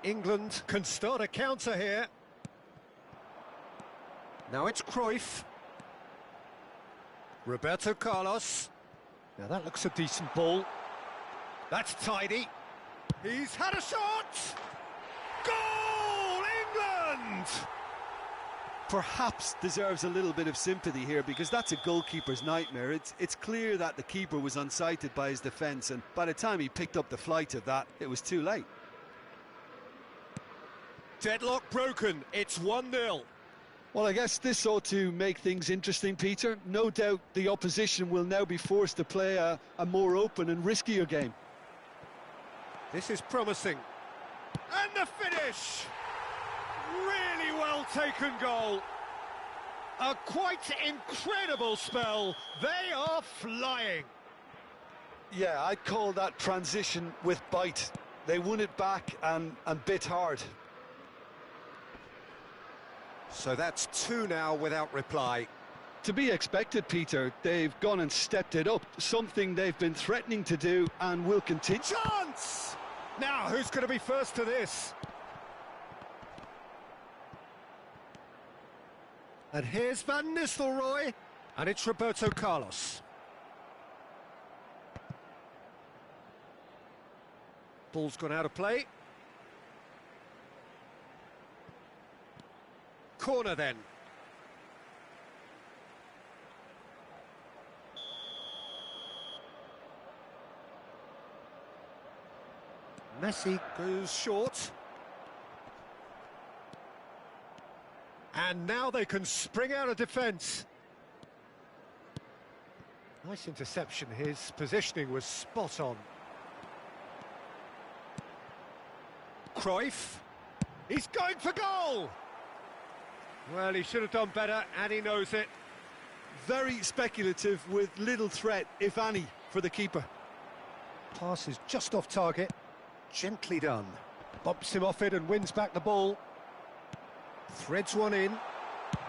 England can start a counter here. Now it's Cruyff. Roberto Carlos. Now that looks a decent ball. That's tidy. He's had a shot! Goal, England! Perhaps deserves a little bit of sympathy here, because that's a goalkeeper's nightmare. It's clear that the keeper was unsighted by his defence, and by the time he picked up the flight of that, it was too late. Deadlock broken, it's 1-0. Well, I guess this ought to make things interesting, Peter. No doubt the opposition will now be forced to play a more open and riskier game. This is promising. And the finish! Really well taken goal. A quite incredible spell. They are flying. Yeah, I'd call that transition with bite. They won it back and bit hard. So that's 2 now without reply. To be expected, Peter. They've gone and stepped it up, something they've been threatening to do and will continue. Chance! Now, who's going to be first to this? And here's Van Nistelrooy, and it's Roberto Carlos. Ball's gone out of play. Corner then. Messi goes short. And now they can spring out of defence. Nice interception. His positioning was spot on. Cruyff. He's going for goal! Well, he should have done better, and he knows it. Very speculative with little threat, if any, for the keeper. Pass is just off target. Gently done. Bumps him off it and wins back the ball. Threads one in.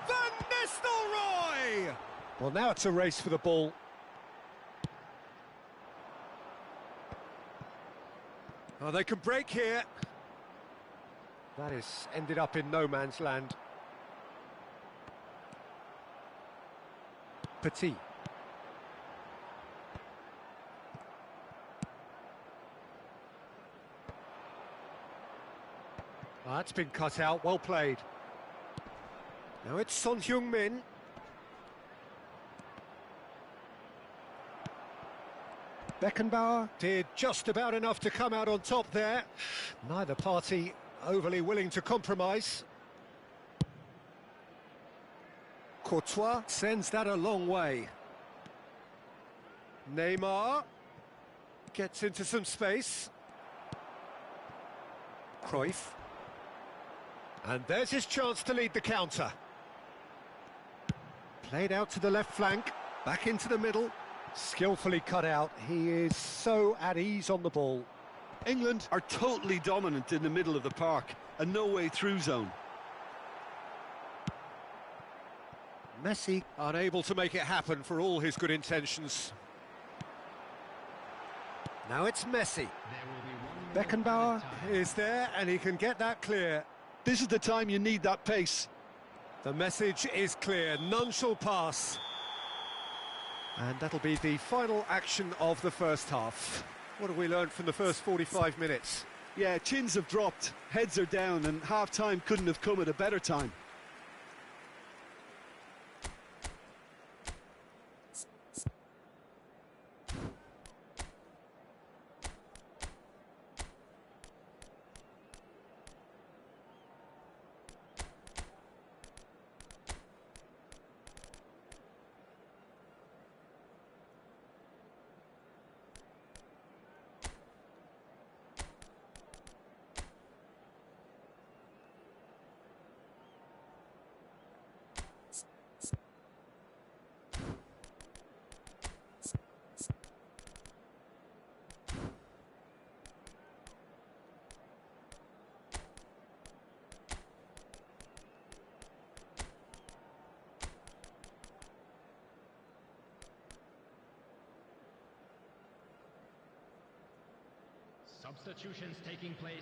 Van Nistelrooy! Well, now it's a race for the ball. Oh, they can break here. That has ended up in no man's land. Petit. Oh, that's been cut out, well played. Now it's Son Heung-min. Beckenbauer did just about enough to come out on top there. Neither party overly willing to compromise. Courtois sends that a long way. Neymar gets into some space. Cruyff. And there's his chance to lead the counter. Played out to the left flank, back into the middle. Skillfully cut out. He is so at ease on the ball. England are totally dominant in the middle of the park, a no-way through zone. Messi unable to make it happen for all his good intentions. Now it's Messi. Beckenbauer is there and he can get that clear. This is the time you need that pace. The message is clear, none shall pass. And that'll be the final action of the first half. What have we learned from the first 45 minutes? Yeah, chins have dropped, heads are down, and half-time couldn't have come at a better time. Substitutions taking place.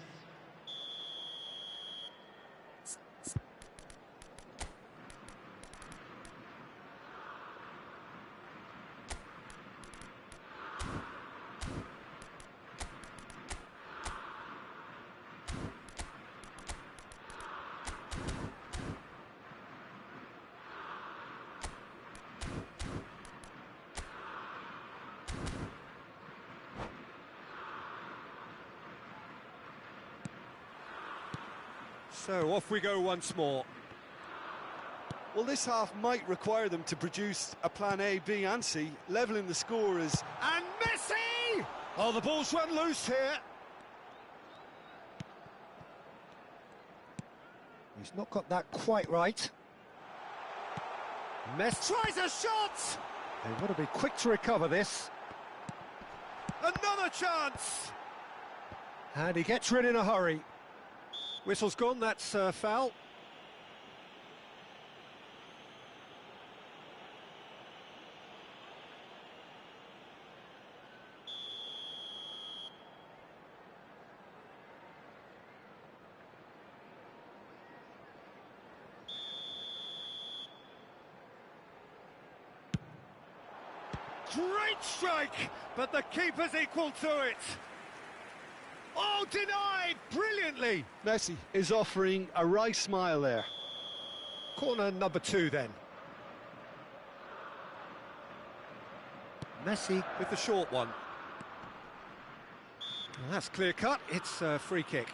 So off we go once more. Well, this half might require them to produce a plan A, B and C. Levelling the score is... And Messi! Oh, the ball's run loose here. He's not got that quite right. Messi tries a shot! They want to be quick to recover this. Another chance! And he gets rid in a hurry. Whistle's gone, that's a foul. Great strike, but the keeper's equal to it. Oh, denied brilliantly. Messi is offering a wry smile there. Corner number 2 then. Messi with the short one. Well, that's clear cut, it's a free kick.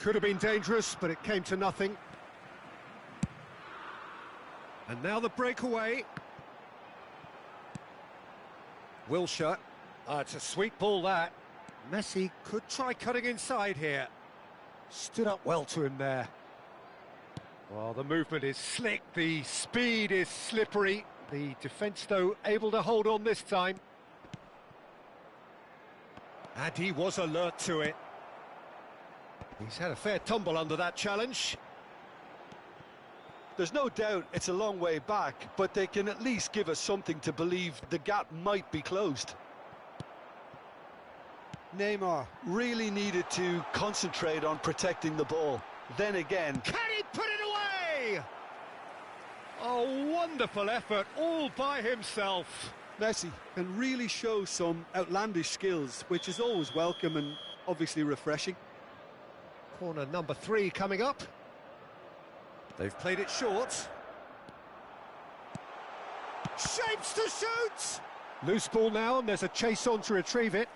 Could have been dangerous, but it came to nothing. And now the breakaway. Wilshere. It's a sweet ball, that. Messi could try cutting inside here. Stood up well to him there. Well, the movement is slick, the speed is slippery. The defence, though, able to hold on this time. And he was alert to it. He's had a fair tumble under that challenge. There's no doubt it's a long way back, but they can at least give us something to believe the gap might be closed. Neymar really needed to concentrate on protecting the ball. Then again... Can he put it away? A wonderful effort all by himself. Messi can really show some outlandish skills, which is always welcome and obviously refreshing. Corner number 3 coming up. They've played it short. Shapes to shoot! Loose ball now, and there's a chase on to retrieve it.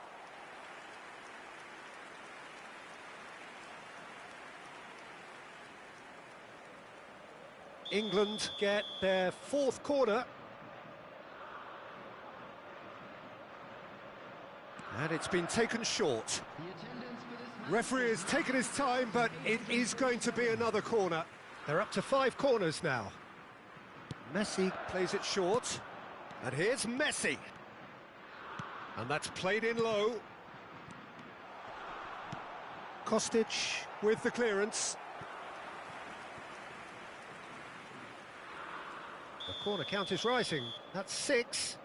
England get their 4th corner. And it's been taken short. Referee has taken his time, but it is going to be another corner. They're up to 5 corners now. Messi plays it short. And here's Messi. And that's played in low. Kostic with the clearance. The corner count is rising. That's 6.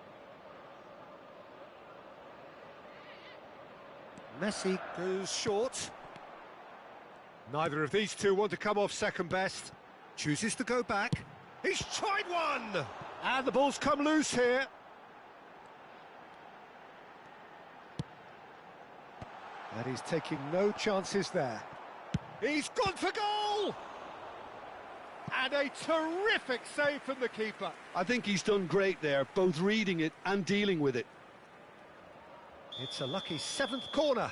Messi goes short. Neither of these two want to come off second best. Chooses to go back. He's tried one! And the ball's come loose here. And he's taking no chances there. He's gone for goal! And a terrific save from the keeper. I think he's done great there, both reading it and dealing with it. It's a lucky 7th corner.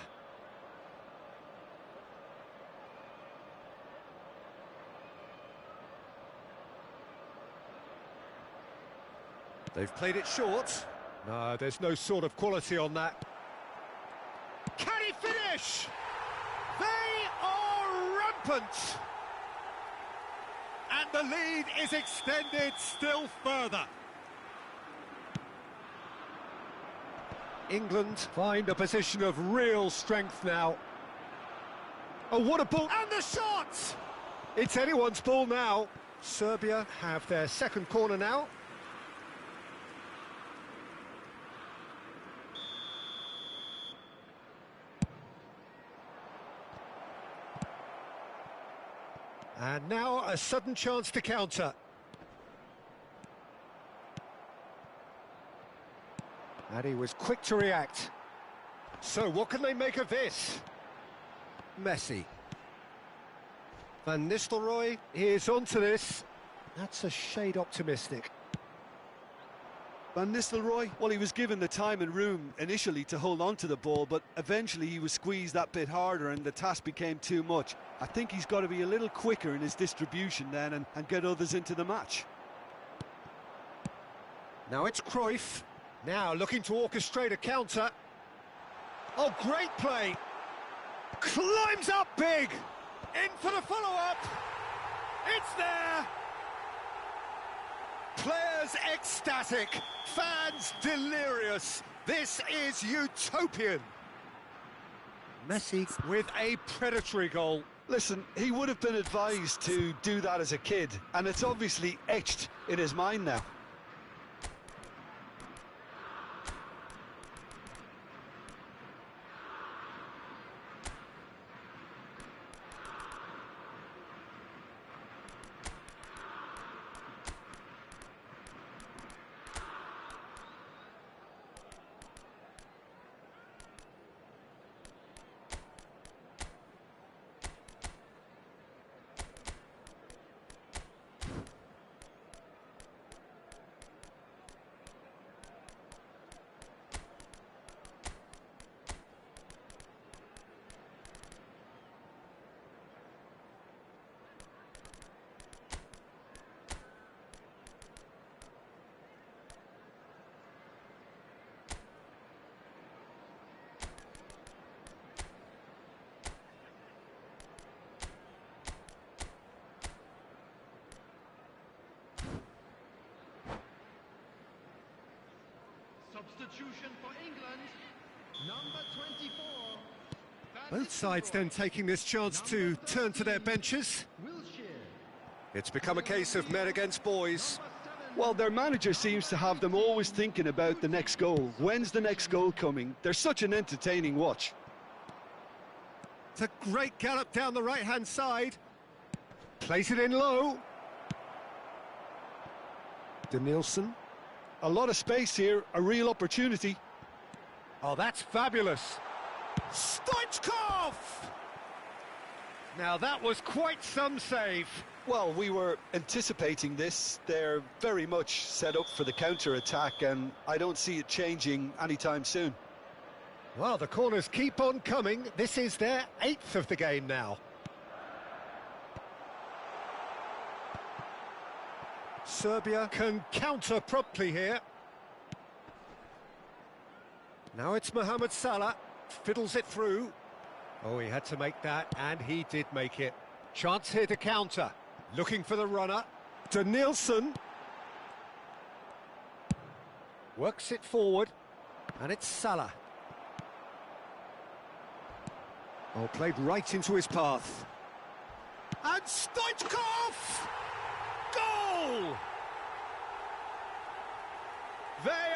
They've played it short. No, there's no sort of quality on that. Can he finish? They are rampant. And the lead is extended still further. England find a position of real strength now. Oh, what a ball! And the shot! It's anyone's ball now. Serbia have their 2nd corner now. And now a sudden chance to counter. And he was quick to react. So what can they make of this? Messi. Van Nistelrooy is onto this. That's a shade optimistic. Van Nistelrooy, well, he was given the time and room initially to hold on to the ball, but eventually he was squeezed that bit harder and the task became too much. I think he's got to be a little quicker in his distribution then and get others into the match. Now it's Cruyff. Now looking to orchestrate a counter. Oh, great play. Climbs up big. In for the follow-up. It's there. Players ecstatic. Fans delirious. This is utopian. Messi with a predatory goal. Listen, he would have been advised to do that as a kid, and it's obviously etched in his mind now. Substitution for England, number 24. Both sides then taking this chance to turn to their benches. It's become a case of men against boys. Well, their manager seems to have them always thinking about the next goal. When's the next goal coming? They're such an entertaining watch. It's a great gallop down the right-hand side. Plays it in low. Danielson. A lot of space here, a real opportunity. Oh, that's fabulous. Stoichkov! Now that was quite some save. Well, we were anticipating this. They're very much set up for the counter-attack, and I don't see it changing anytime soon. Well, the corners keep on coming. This is their 8th of the game now. Serbia can counter promptly here. Now it's Mohamed Salah, fiddles it through. Oh, he had to make that, and he did make it. Chance here to counter. Looking for the runner. Danielson. Works it forward, and it's Salah. Oh, played right into his path. And Stoichkov! Goal! They